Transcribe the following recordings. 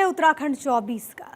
है उत्तराखंड 24 का।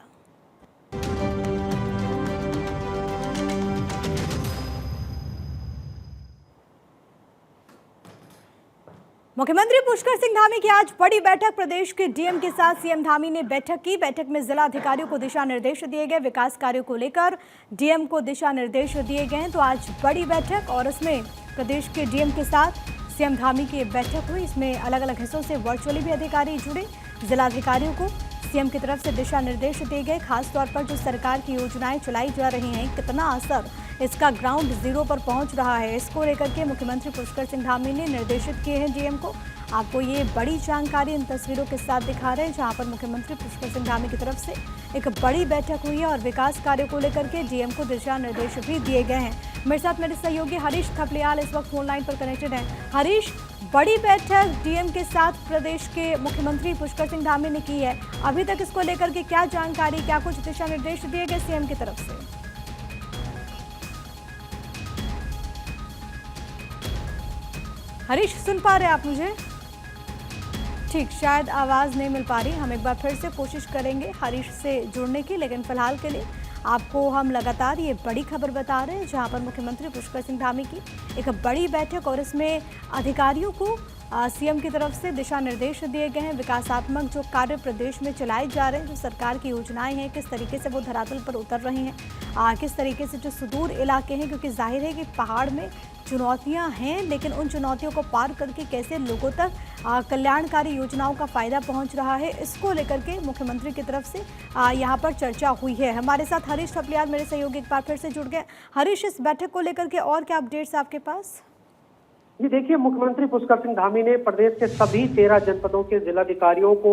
मुख्यमंत्री पुष्कर सिंह धामी की आज बड़ी बैठक। प्रदेश के डीएम के साथ सीएम धामी ने बैठक की। बैठक में जिला अधिकारियों को दिशा निर्देश दिए गए। विकास कार्यों को लेकर डीएम को दिशा निर्देश दिए गए हैं। तो आज बड़ी बैठक और इसमें प्रदेश के डीएम के साथ सीएम धामी की बैठक हुई। इसमें अलग अलग हिस्सों से वर्चुअली भी अधिकारी जुड़े। जिला अधिकारियों को सीएम की तरफ से दिशा निर्देश दिए गए। खासतौर पर जो सरकार की योजनाएं चलाई जा रही हैं, कितना असर इसका ग्राउंड जीरो पर पहुंच रहा है, इसको लेकर के मुख्यमंत्री पुष्कर सिंह धामी ने निर्देशित किए हैं डीएम को। आपको ये बड़ी जानकारी इन तस्वीरों के साथ दिखा रहे हैं, जहां पर मुख्यमंत्री पुष्कर सिंह धामी की तरफ से एक बड़ी बैठक हुई है और विकास कार्यों को लेकर के डीएम को दिशा निर्देश भी दिए गए हैं। मेरे साथ मेरे सहयोगी हरीश थपलियाल इस वक्त फोन लाइन पर कनेक्टेड हैं। हरीश, बड़ी बैठक डीएम के साथ प्रदेश के मुख्यमंत्री पुष्कर सिंह धामी ने की है, अभी तक इसको लेकर के क्या जानकारी, क्या कुछ दिशा निर्देश दिए गए सीएम की तरफ से? हरीश, सुन पा रहे हैं आप मुझे? ठीक, शायद आवाज़ नहीं मिल पा रही। हम एक बार फिर से कोशिश करेंगे हरीश से जुड़ने की, लेकिन फिलहाल के लिए आपको हम लगातार ये बड़ी खबर बता रहे हैं, जहां पर मुख्यमंत्री पुष्कर सिंह धामी की एक बड़ी बैठक और इसमें अधिकारियों को सीएम की तरफ से दिशा निर्देश दिए गए हैं। विकासात्मक जो कार्य प्रदेश में चलाए जा रहे हैं, जो सरकार की योजनाएं हैं, किस तरीके से वो धरातल पर उतर रही हैं, किस तरीके से जो सुदूर इलाके हैं, क्योंकि जाहिर है कि पहाड़ में चुनौतियां हैं, लेकिन उन चुनौतियों को पार करके कैसे लोगों तक कल्याणकारी योजनाओं का फायदा पहुंच रहा है, इसको लेकर के मुख्यमंत्री की तरफ से यहां पर चर्चा हुई है। हमारे साथ हरीश थपलियाल मेरे सहयोगी एक बार फिर से जुड़ गए। हरीश, इस बैठक को लेकर के और क्या अपडेट्स आपके पास? जी देखिए, मुख्यमंत्री पुष्कर सिंह धामी ने प्रदेश के सभी 13 जनपदों के जिलाधिकारियों को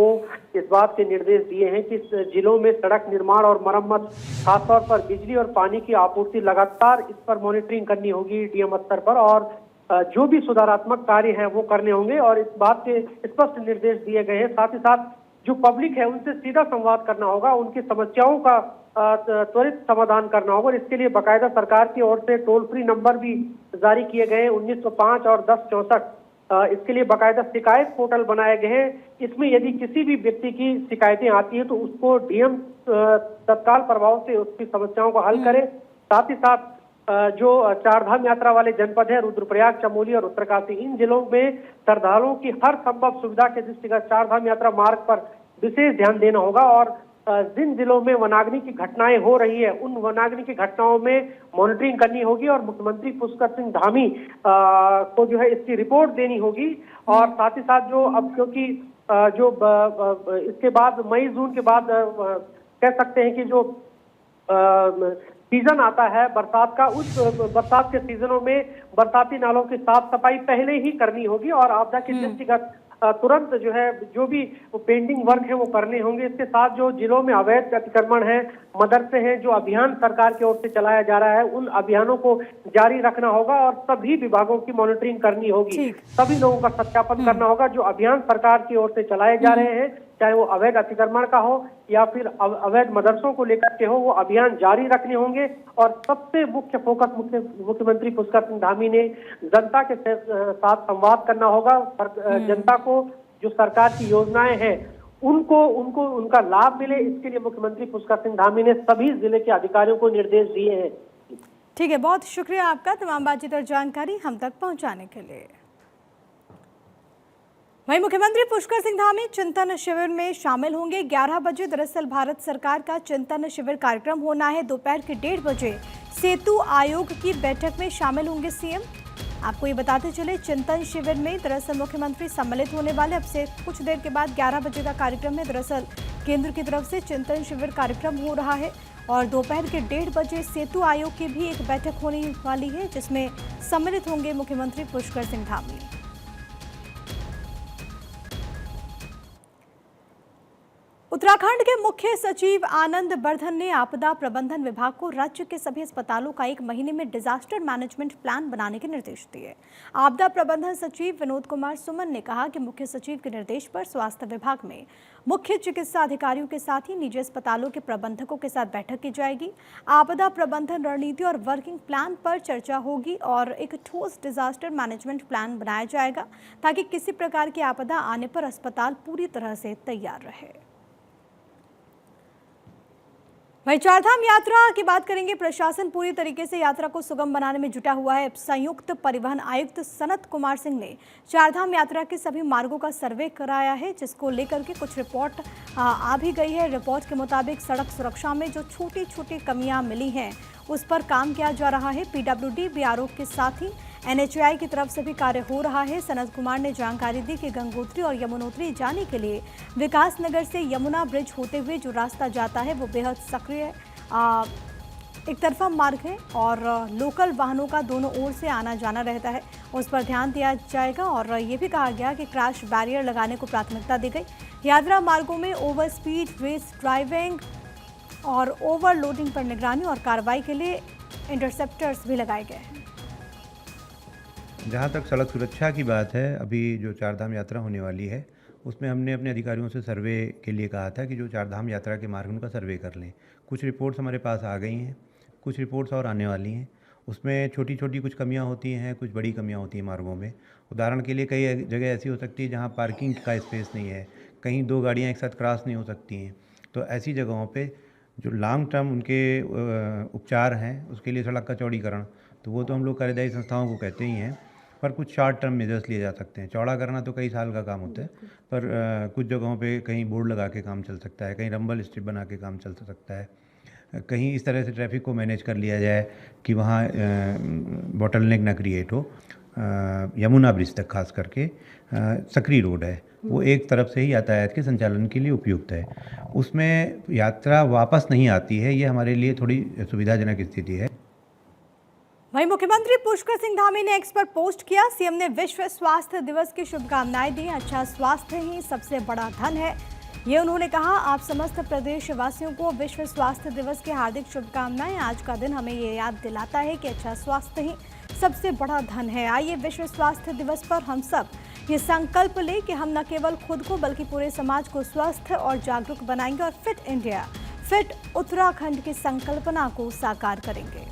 इस बात के निर्देश दिए हैं कि जिलों में सड़क निर्माण और मरम्मत, खासतौर पर बिजली और पानी की आपूर्ति, लगातार इस पर मॉनिटरिंग करनी होगी डीएम स्तर पर, और जो भी सुधारात्मक कार्य हैं वो करने होंगे और इस बात के स्पष्ट निर्देश दिए गए हैं। साथ ही साथ जो पब्लिक है उनसे सीधा संवाद करना होगा, उनकी समस्याओं का त्वरित समाधान करना होगा और इसके लिए बाकायदा सरकार की ओर से टोल फ्री नंबर भी जारी किए गए हैं 1905 और 1064। इसके लिए बाकायदा शिकायत पोर्टल बनाए गए हैं। इसमें यदि किसी भी व्यक्ति की शिकायतें आती है तो उसको डीएम तत्काल प्रभाव से उसकी समस्याओं को हल करे। साथ ही साथ जो चारधाम यात्रा वाले जनपद है, रुद्रप्रयाग, चमोली और उत्तरकाशी, इन जिलों में श्रद्धालुओं की हर संभव सुविधा के दृष्टिगत चारधाम यात्रा मार्ग पर विशेष ध्यान देना होगा और जिन जिलों में वनाग्नि की घटनाएं हो रही है उन वनाग्नि की घटनाओं में मॉनिटरिंग करनी होगी और मुख्यमंत्री पुष्कर सिंह धामी को जो है इसकी रिपोर्ट देनी होगी। और साथ ही साथ जो अब क्योंकि जो इसके बाद मई जून के बाद कह सकते हैं कि जो सीजन आता है बरसात का, उस बरसात के सीजनों में बरसाती नालों की साफ सफाई पहले ही करनी होगी और आपदा के दृष्टिगत तुरंत जो है जो भी पेंडिंग वर्क है वो करने होंगे। इसके साथ जो जिलों में अवैध अतिक्रमण है, मदरसे हैं, जो अभियान सरकार की ओर से चलाया जा रहा है, उन अभियानों को जारी रखना होगा और सभी विभागों की मॉनिटरिंग करनी होगी। सभी लोगों का सत्यापन करना होगा। जो अभियान सरकार की ओर से चलाए जा रहे हैं, चाहे वो अवैध अतिक्रमण का हो या फिर अवैध मदरसों को लेकर के हो, वो अभियान जारी रखने होंगे। और सबसे मुख्य फोकस मुख्यमंत्री पुष्कर सिंह धामी ने जनता के साथ संवाद करना होगा। जनता को जो सरकार की योजनाएं हैं उनको उनका लाभ मिले, इसके लिए मुख्यमंत्री पुष्कर सिंह धामी ने सभी जिले के अधिकारियों को निर्देश दिए हैं। ठीक है, बहुत शुक्रिया आपका तमाम बातचीत और जानकारी हम तक पहुंचाने के लिए। वहीं मुख्यमंत्री पुष्कर सिंह धामी चिंतन शिविर में शामिल होंगे 11 बजे। दरअसल भारत सरकार का चिंतन शिविर कार्यक्रम होना है। दोपहर के 1:30 बजे सेतु आयोग की बैठक में शामिल होंगे सीएम। आपको ये बताते चले, चिंतन शिविर में दरअसल मुख्यमंत्री सम्मिलित होने वाले। अब से कुछ देर के बाद 11 बजे का कार्यक्रम है। दरअसल केंद्र की तरफ से चिंतन शिविर कार्यक्रम हो रहा है और दोपहर के 1:30 बजे सेतु आयोग की भी एक बैठक होने वाली है, जिसमें सम्मिलित होंगे मुख्यमंत्री पुष्कर सिंह धामी। उत्तराखंड के मुख्य सचिव आनंद बर्धन ने आपदा प्रबंधन विभाग को राज्य के सभी अस्पतालों का 1 महीने में डिजास्टर मैनेजमेंट प्लान बनाने के निर्देश दिए। आपदा प्रबंधन सचिव विनोद कुमार सुमन ने कहा कि मुख्य सचिव के निर्देश पर स्वास्थ्य विभाग में मुख्य चिकित्सा अधिकारियों के साथ ही निजी अस्पतालों के प्रबंधकों के साथ बैठक की जाएगी। आपदा प्रबंधन रणनीति और वर्किंग प्लान पर चर्चा होगी और एक ठोस डिजास्टर मैनेजमेंट प्लान बनाया जाएगा ताकि किसी प्रकार की आपदा आने पर अस्पताल पूरी तरह से तैयार रहे। वहीं चारधाम यात्रा की बात करेंगे। प्रशासन पूरी तरीके से यात्रा को सुगम बनाने में जुटा हुआ है। संयुक्त परिवहन आयुक्त सनत कुमार सिंह ने चारधाम यात्रा के सभी मार्गों का सर्वे कराया है, जिसको लेकर के कुछ रिपोर्ट आ भी गई है। रिपोर्ट के मुताबिक सड़क सुरक्षा में जो छोटी छोटी कमियां मिली हैं उस पर काम किया जा रहा है। पीडब्ल्यूडी, बीआरओ के साथ ही एनएचएआई की तरफ से भी कार्य हो रहा है। सनत कुमार ने जानकारी दी कि गंगोत्री और यमुनोत्री जाने के लिए विकास नगर से यमुना ब्रिज होते हुए जो रास्ता जाता है वो बेहद सक्रिय एक तरफा मार्ग है और लोकल वाहनों का दोनों ओर से आना जाना रहता है, उस पर ध्यान दिया जाएगा। और ये भी कहा गया कि क्रैश बैरियर लगाने को प्राथमिकता दी गई। यात्रा मार्गों में ओवर स्पीड, रेस ड्राइविंग और ओवरलोडिंग पर निगरानी और कार्रवाई के लिए इंटरसेप्टर्स भी लगाए गए हैं। जहाँ तक सड़क सुरक्षा की बात है, अभी जो चारधाम यात्रा होने वाली है उसमें हमने अपने अधिकारियों से सर्वे के लिए कहा था कि जो चारधाम यात्रा के मार्ग उनका सर्वे कर लें। कुछ रिपोर्ट्स हमारे पास आ गई हैं, कुछ रिपोर्ट्स और आने वाली हैं। उसमें छोटी छोटी कुछ कमियां होती हैं, कुछ बड़ी कमियां होती हैं मार्गों में। उदाहरण के लिए कई जगह ऐसी हो सकती है जहाँ पार्किंग का स्पेस नहीं है, कहीं दो गाड़ियाँ एक साथ क्रॉस नहीं हो सकती हैं। तो ऐसी जगहों पर जो लॉन्ग टर्म उनके उपचार हैं उसके लिए सड़क का चौड़ीकरण, तो वो तो हम लोग कार्यदायी संस्थाओं को कहते ही हैं, पर कुछ शॉर्ट टर्म मेजर्स लिए जा सकते हैं। चौड़ा करना तो कई साल का काम होता है, पर कुछ जगहों पे कहीं बोर्ड लगा के काम चल सकता है, कहीं रंबल स्ट्रिप बना के काम चल सकता है, कहीं इस तरह से ट्रैफिक को मैनेज कर लिया जाए कि वहाँ बॉटलनेक ना क्रिएट हो। यमुना ब्रिज तक खास करके सकरी रोड है, वो एक तरफ से ही यातायात के संचालन के लिए उपयुक्त है। उसमें यात्रा वापस नहीं आती है, ये हमारे लिए थोड़ी सुविधाजनक स्थिति है। वहीं मुख्यमंत्री पुष्कर सिंह धामी ने एक्स पर पोस्ट किया। सीएम ने विश्व स्वास्थ्य दिवस की शुभकामनाएं दी। अच्छा स्वास्थ्य ही सबसे बड़ा धन है, ये उन्होंने कहा। आप समस्त प्रदेशवासियों को विश्व स्वास्थ्य दिवस की हार्दिक शुभकामनाएं। आज का दिन हमें ये याद दिलाता है कि अच्छा स्वास्थ्य ही सबसे बड़ा धन है। आइए विश्व स्वास्थ्य दिवस पर हम सब ये संकल्प लें कि हम न केवल खुद को बल्कि पूरे समाज को स्वस्थ और जागरूक बनाएंगे और फिट इंडिया, फिट उत्तराखंड की संकल्पना को साकार करेंगे।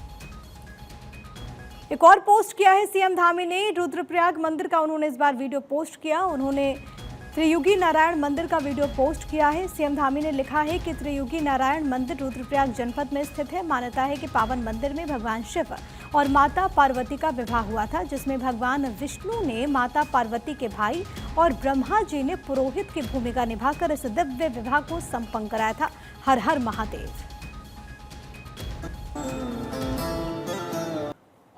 एक और पोस्ट किया है सीएम धामी ने। रुद्रप्रयाग मंदिर का उन्होंने इस बार वीडियो पोस्ट किया। उन्होंने त्रियुगी नारायण मंदिर का वीडियो पोस्ट किया है। सीएम धामी ने लिखा है कि त्रियुगी नारायण मंदिर रुद्रप्रयाग जनपद में स्थित है। मान्यता है कि पावन मंदिर में भगवान शिव और माता पार्वती का विवाह हुआ था, जिसमें भगवान विष्णु ने माता पार्वती के भाई और ब्रह्मा जी ने पुरोहित की भूमिका निभाकर इस दिव्य विवाह को संपन्न कराया था। हर हर महादेव।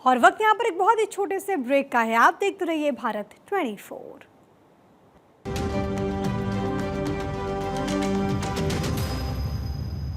और वक्त यहाँ पर एक बहुत ही छोटे से ब्रेक का है। आप देखते रहिए भारत 24।